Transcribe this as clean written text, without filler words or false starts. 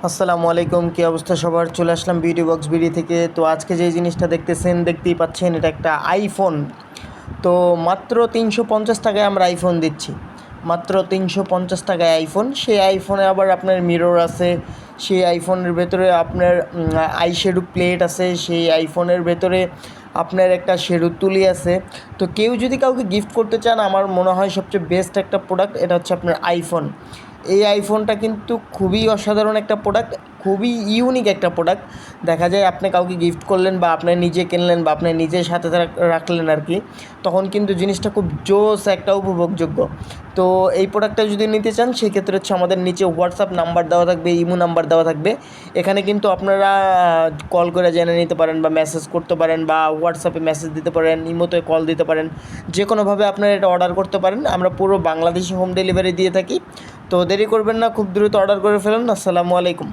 আসসালামু আলাইকুম, কী অবস্থা সবার? চলে আসলাম বিউটি বক্স বিডি থেকে। তো আজকে যেই জিনিসটা দেখতেই পাচ্ছেন, এটা একটা আইফোন। তো মাত্র 350 টাকায় আমরা আইফোন দিচ্ছি। মাত্র 350 টাকায় আইফোন। সেই আইফোনে আবার আপনার মিরর আছে, সেই আইফোনের ভেতরে আপনার আই শ্যাডো প্লেট আছে, সেই আইফোনের ভেতরে আপনার একটা শ্যাডো তুলি আছে। তো কেউ যদি কাউকে গিফট করতে চান, আমার মনে হয় সবচেয়ে বেস্ট একটা প্রোডাক্ট এটা হচ্ছে আপনার আইফোন। এই আইফোনটা কিন্তু খুবই অসাধারণ একটা প্রোডাক্ট, খুবই ইউনিক একটা প্রোডাক্ট। দেখা যায় আপনি কাউকে গিফট করলেন বা আপনি নিজে কিনলেন বা আপনি নিজের সাথে রাখলেন আর কি, তখন কিন্তু জিনিসটা খুব জোস একটা উপভোগযোগ্য। তো এই প্রোডাক্টটা যদি নিতে চান, সেক্ষেত্রে হচ্ছে আমাদের নিচে হোয়াটসঅ্যাপ নাম্বার দেওয়া থাকবে, ইমো নাম্বার দেওয়া থাকবে। এখানে কিন্তু আপনারা কল করে জেনে নিতে পারেন বা মেসেজ করতে পারেন বা হোয়াটসঅ্যাপে মেসেজ দিতে পারেন, ইমোতে কল দিতে পারেন। যে কোনোভাবে আপনারা এটা অর্ডার করতে পারেন। আমরা পুরো বাংলাদেশে হোম ডেলিভারি দিয়ে থাকি। তো দেরি করবেন না, খুব দ্রুত অর্ডার করে ফেলুন। আসসালামু আলাইকুম।